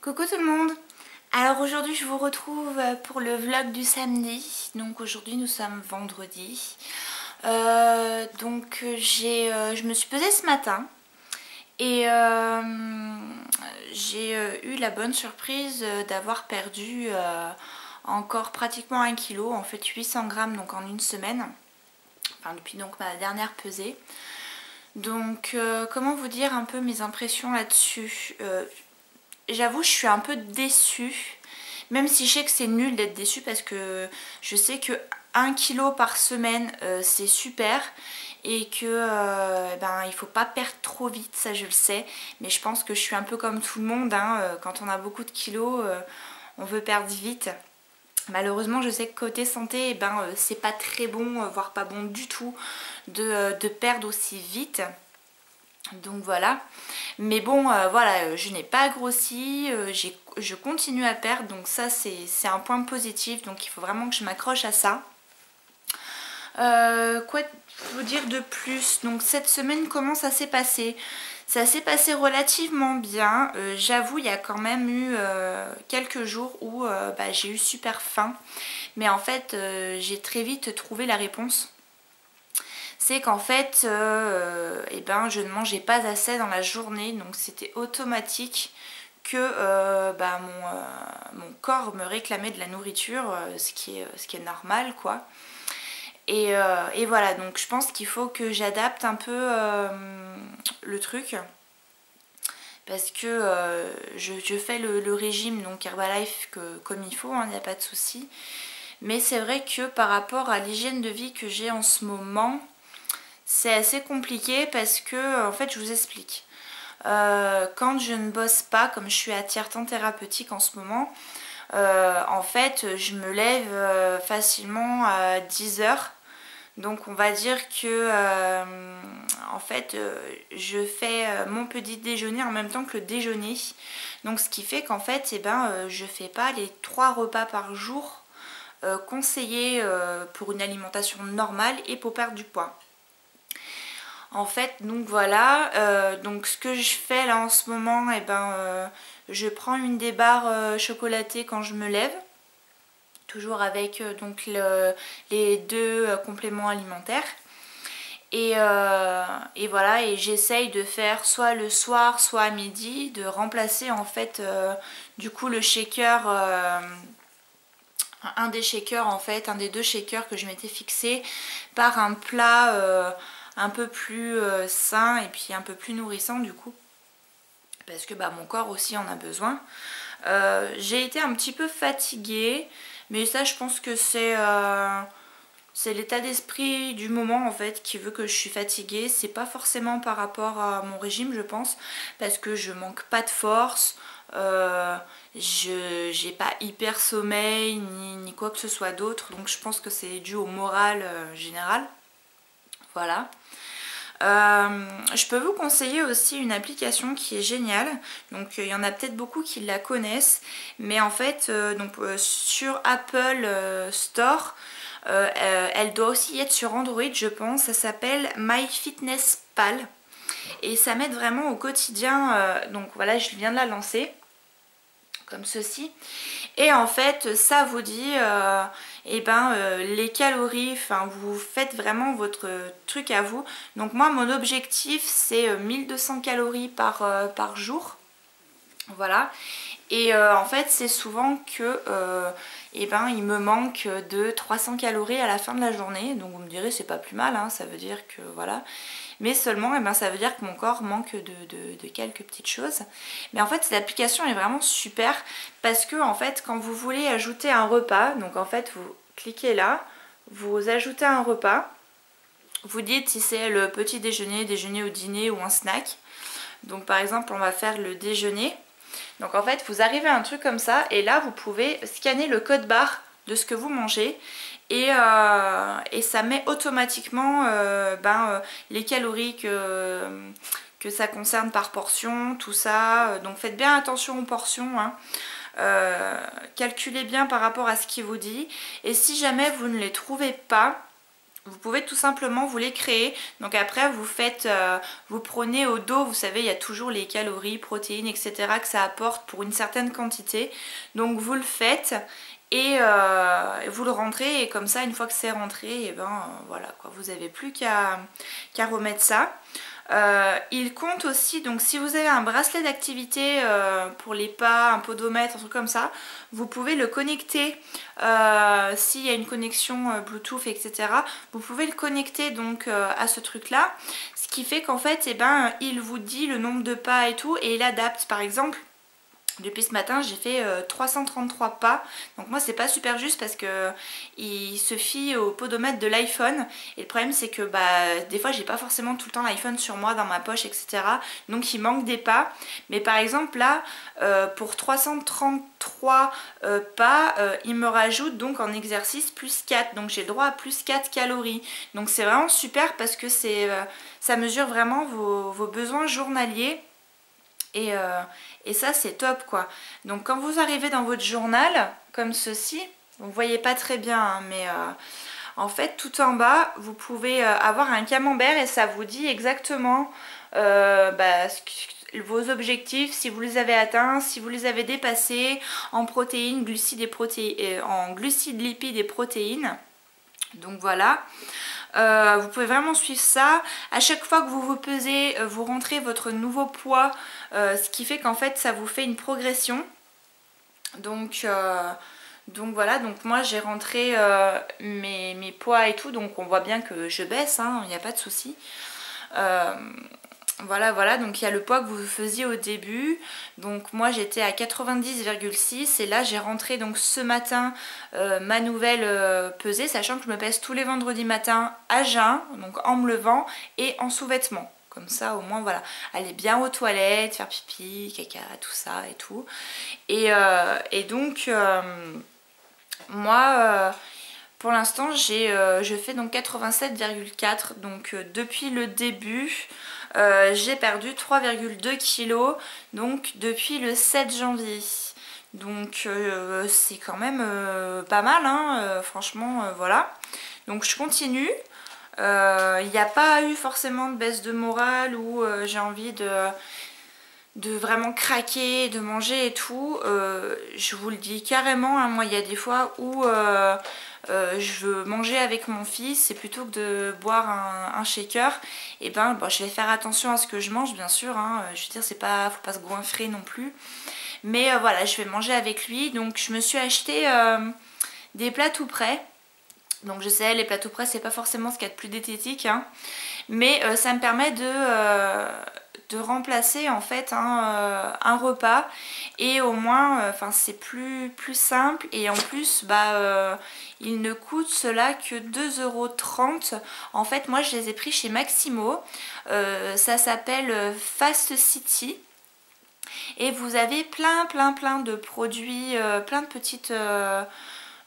Coucou tout le monde. Alors aujourd'hui je vous retrouve pour le vlog du samedi. Donc aujourd'hui nous sommes vendredi. Je me suis pesée ce matin et j'ai eu la bonne surprise d'avoir perdu encore pratiquement 1 kg, en fait 800 grammes donc en une semaine. Enfin depuis donc ma dernière pesée. Donc comment vous dire un peu mes impressions là-dessus. J'avoue, je suis un peu déçue, même si je sais que c'est nul d'être déçue parce que je sais que 1 kg par semaine c'est super et que il faut pas perdre trop vite, ça je le sais, mais je pense que je suis un peu comme tout le monde, hein, quand on a beaucoup de kilos, on veut perdre vite. Malheureusement je sais que côté santé, c'est pas très bon, voire pas bon du tout de perdre aussi vite. Donc voilà, mais bon voilà, je n'ai pas grossi, je continue à perdre, donc ça c'est un point positif, donc il faut vraiment que je m'accroche à ça. Quoi vous dire de plus? Donc cette semaine, comment ça s'est passé? Ça s'est passé relativement bien, j'avoue il y a quand même eu quelques jours où j'ai eu super faim, mais en fait j'ai très vite trouvé la réponse. C'est qu'en fait je ne mangeais pas assez dans la journée, donc c'était automatique que mon corps me réclamait de la nourriture, ce qui est normal quoi. Et voilà, donc je pense qu'il faut que j'adapte un peu le truc, parce que je fais le régime donc Herbalife comme il faut, il n'y a pas de souci. Mais c'est vrai que par rapport à l'hygiène de vie que j'ai en ce moment, c'est assez compliqué parce que, en fait, je vous explique. Quand je ne bosse pas, comme je suis à tiers-temps thérapeutique en ce moment, en fait, je me lève facilement à 10h. Donc, on va dire que, en fait, je fais mon petit déjeuner en même temps que le déjeuner. Donc, ce qui fait qu'en fait, je fais pas les 3 repas par jour conseillés pour une alimentation normale et pour perdre du poids. En fait, donc voilà, donc ce que je fais là en ce moment, je prends une des barres chocolatées quand je me lève, toujours avec les deux compléments alimentaires. Et voilà, et j'essaye de faire soit le soir, soit à midi, de remplacer en fait du coup le shaker, un des shakers en fait, un des 2 shakers que je m'étais fixé par un plat un peu plus sain et puis un peu plus nourrissant du coup, parce que mon corps aussi en a besoin. J'ai été un petit peu fatiguée, mais ça je pense que c'est l'état d'esprit du moment en fait qui veut que je suis fatiguée. C'est pas forcément par rapport à mon régime je pense, parce que je manque pas de force, j'ai pas hyper sommeil ni quoi que ce soit d'autre, donc je pense que c'est dû au moral général. Voilà. Je peux vous conseiller aussi une application qui est géniale, donc il y en a peut-être beaucoup qui la connaissent, mais en fait sur Apple Store, elle doit aussi être sur Android je pense, ça s'appelle MyFitnessPal et ça m'aide vraiment au quotidien, donc voilà, je viens de la lancer comme ceci, et en fait ça vous dit les calories, enfin vous faites vraiment votre truc à vous. Donc moi mon objectif c'est 1200 calories par jour, voilà. Et en fait c'est souvent que il me manque de 300 calories à la fin de la journée, donc vous me direz c'est pas plus mal, hein, ça veut dire que voilà. Mais seulement ça veut dire que mon corps manque de quelques petites choses. Mais en fait cette application est vraiment super, parce que en fait quand vous voulez ajouter un repas, donc en fait vous cliquez là, vous ajoutez un repas, vous dites si c'est le petit déjeuner, déjeuner ou dîner ou un snack. Donc par exemple on va faire le déjeuner. Donc en fait vous arrivez à un truc comme ça et là vous pouvez scanner le code barre de ce que vous mangez et ça met automatiquement les calories que ça concerne par portion, tout ça. Donc faites bien attention aux portions, hein. Calculez bien par rapport à ce qu'il vous dit, et si jamais vous ne les trouvez pas, Vous pouvez tout simplement vous les créer. Donc après vous faites, vous prenez au dos, vous savez il y a toujours les calories, protéines, etc. que ça apporte pour une certaine quantité. Donc vous le faites et vous le rentrez et comme ça une fois que c'est rentré, et ben voilà quoi, vous n'avez plus qu'à remettre ça. Il compte aussi, donc si vous avez un bracelet d'activité pour les pas, un podomètre, un truc comme ça, vous pouvez le connecter s'il y a une connexion Bluetooth, etc. Vous pouvez le connecter donc à ce truc là, ce qui fait qu'en fait, eh ben, il vous dit le nombre de pas et tout, et il adapte. Par exemple, depuis ce matin j'ai fait 333 pas, donc moi c'est pas super juste parce que il se fie au podomètre de l'iPhone et le problème c'est que des fois j'ai pas forcément tout le temps l'iPhone sur moi dans ma poche, etc. donc il manque des pas, mais par exemple là pour 333 pas il me rajoute donc en exercice plus 4, donc j'ai le droit à plus 4 calories, donc c'est vraiment super parce que ça mesure vraiment vos besoins journaliers. Et ça c'est top quoi. Donc quand vous arrivez dans votre journal comme ceci, vous ne voyez pas très bien hein, mais en fait tout en bas vous pouvez avoir un camembert et ça vous dit exactement vos objectifs, si vous les avez atteints, si vous les avez dépassés en protéines, glucides et protéines, en glucides, lipides et protéines. Donc voilà. Vous pouvez vraiment suivre ça. À chaque fois que vous vous pesez, vous rentrez votre nouveau poids, ce qui fait qu'en fait ça vous fait une progression. Donc voilà, donc moi j'ai rentré mes poids et tout, donc on voit bien que je baisse, hein, il n'y a pas de souci. Voilà, donc il y a le poids que vous faisiez au début. Donc moi j'étais à 90,6 et là j'ai rentré donc ce matin ma nouvelle pesée, sachant que je me pèse tous les vendredis matins à jeun, donc en me levant et en sous-vêtements. Comme ça au moins voilà, aller bien aux toilettes, faire pipi, caca, tout ça et tout. Et donc moi pour l'instant je fais donc 87,4, donc depuis le début j'ai perdu 3,2 kg donc depuis le 7 janvier. Donc c'est quand même pas mal hein, franchement voilà. Donc je continue. Il n'y a pas eu forcément de baisse de morale ou j'ai envie de vraiment craquer, de manger et tout. Je vous le dis carrément, hein, moi il y a des fois où je veux manger avec mon fils et plutôt que de boire un shaker, et ben je vais faire attention à ce que je mange bien sûr, hein, je veux dire c'est pas, faut pas se goinfrer non plus, mais voilà je vais manger avec lui. Donc je me suis acheté des plats tout prêts. Donc je sais les plats tout prêts c'est pas forcément ce qu'il y a de plus diététique hein, mais ça me permet de remplacer en fait un repas et au moins c'est plus simple et en plus il ne coûte cela que 2,30 €. En fait moi je les ai pris chez Maximo, ça s'appelle Fast City et vous avez plein de produits, plein de petites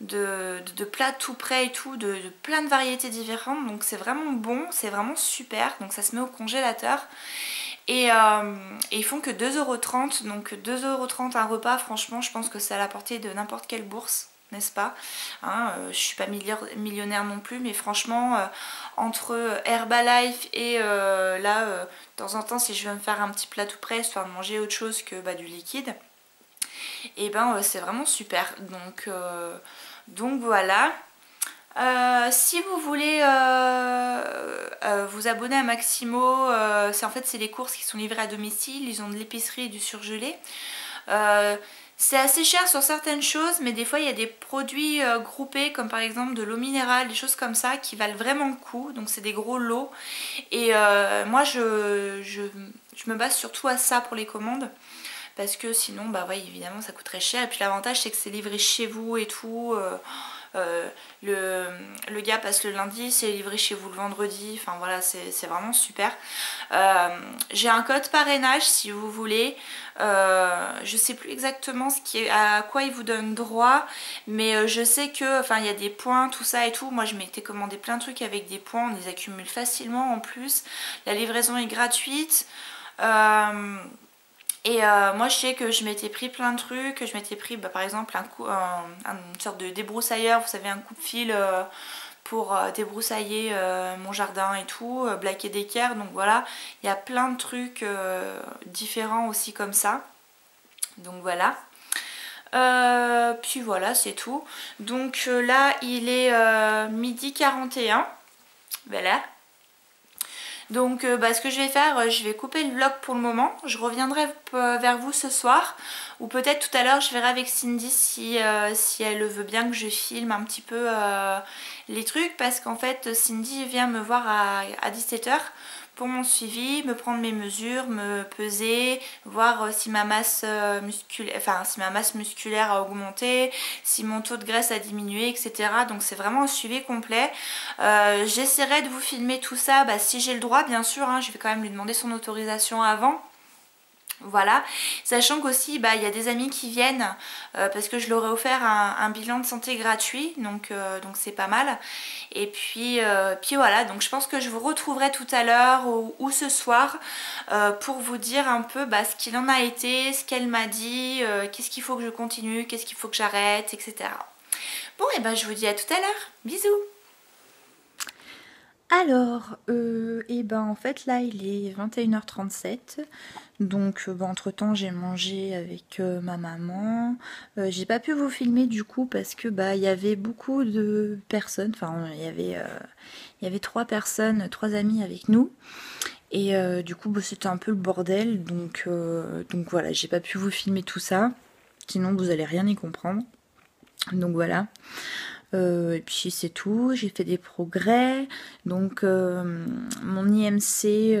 de plats tout prêts et tout, de plein de variétés différentes, donc c'est vraiment bon, c'est vraiment super. Donc ça se met au congélateur et ils font que 2,30 €, donc 2,30 € un repas, franchement je pense que c'est à la portée de n'importe quelle bourse, n'est-ce pas hein, je suis pas millionnaire non plus, mais franchement entre Herbalife et là de temps en temps si je veux me faire un petit plat tout prêt, histoire de manger autre chose que du liquide, et c'est vraiment super. Donc voilà. Si vous voulez vous abonner à Maximo, c'est les courses qui sont livrées à domicile, ils ont de l'épicerie et du surgelé. C'est assez cher sur certaines choses, mais des fois il y a des produits groupés comme par exemple de l'eau minérale, des choses comme ça qui valent vraiment le coup, donc c'est des gros lots. Et moi je me base surtout à ça pour les commandes. Parce que sinon, ouais, évidemment, ça coûterait cher. Et puis l'avantage, c'est que c'est livré chez vous et tout. Le gars passe le lundi, c'est livré chez vous le vendredi. Enfin voilà, c'est vraiment super. J'ai un code parrainage si vous voulez. Je sais plus exactement à quoi il vous donne droit. Mais je sais que, il y a des points, tout ça et tout. Moi, je m'étais commandé plein de trucs avec des points. On les accumule facilement en plus. La livraison est gratuite. Et moi je sais que je m'étais pris plein de trucs, je m'étais pris par exemple une sorte de débroussailleur, vous savez un coupe-fil pour débroussailler mon jardin et tout, Black & Decker, donc voilà, il y a plein de trucs différents aussi comme ça, donc voilà. Puis voilà, c'est tout. Donc là il est 12h41, voilà. Donc ce que je vais faire, je vais couper le vlog pour le moment. Je reviendrai vers vous ce soir. Ou peut-être tout à l'heure je verrai avec Cindy si elle veut bien que je filme un petit peu les trucs. Parce qu'en fait Cindy vient me voir à 17h pour mon suivi, me prendre mes mesures, me peser, voir si ma masse musculaire a augmenté, si mon taux de graisse a diminué, etc. Donc c'est vraiment un suivi complet. J'essaierai de vous filmer tout ça si j'ai le droit, bien sûr, hein, je vais quand même lui demander son autorisation avant. Voilà, sachant qu'aussi il y a des amis qui viennent parce que je leur ai offert un bilan de santé gratuit, donc c'est pas mal. Et puis voilà, donc je pense que je vous retrouverai tout à l'heure ou ce soir pour vous dire un peu ce qu'il en a été, ce qu'elle m'a dit, qu'est-ce qu'il faut que je continue, qu'est-ce qu'il faut que j'arrête, etc. Bon, et je vous dis à tout à l'heure, bisous. Alors, en fait là il est 21h37, donc entre temps j'ai mangé avec ma maman. J'ai pas pu vous filmer du coup parce que il y avait beaucoup de personnes, enfin il y avait 3 personnes, 3 amis avec nous. Et du coup c'était un peu le bordel, donc voilà, j'ai pas pu vous filmer tout ça, sinon vous allez rien y comprendre. Donc voilà. Et puis c'est tout, j'ai fait des progrès, donc mon IMC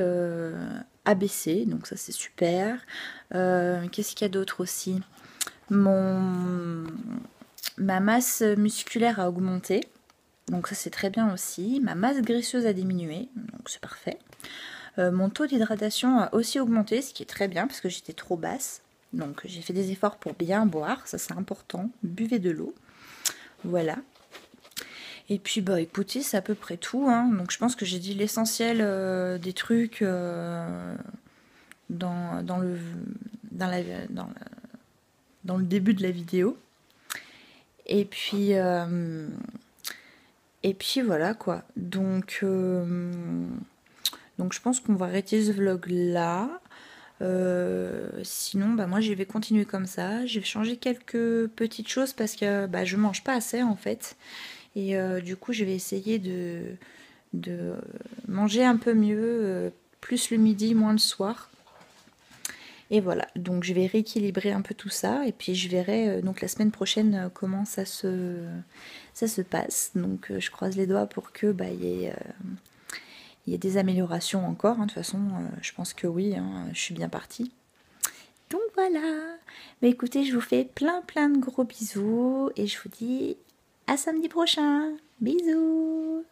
a baissé, donc ça c'est super. Qu'est-ce qu'il y a d'autre aussi? Ma masse musculaire a augmenté, donc ça c'est très bien aussi. Ma masse graisseuse a diminué, donc c'est parfait. Mon taux d'hydratation a aussi augmenté, ce qui est très bien parce que j'étais trop basse. Donc j'ai fait des efforts pour bien boire, ça c'est important, buvez de l'eau. Voilà. Et puis écoutez, c'est à peu près tout, hein. Donc je pense que j'ai dit l'essentiel des trucs dans le début de la vidéo. Et puis voilà quoi. Donc je pense qu'on va arrêter ce vlog là. Sinon moi je vais continuer comme ça. Je vais changer quelques petites choses parce que je mange pas assez en fait. Et du coup je vais essayer de manger un peu mieux, plus le midi, moins le soir. Et voilà, donc je vais rééquilibrer un peu tout ça. Et puis je verrai donc la semaine prochaine comment ça se passe. Donc je croise les doigts pour que il y ait des améliorations encore. Hein. De toute façon, je pense que oui, hein, je suis bien partie. Donc voilà. Mais écoutez, je vous fais plein de gros bisous. Et je vous dis à samedi prochain. Bisous.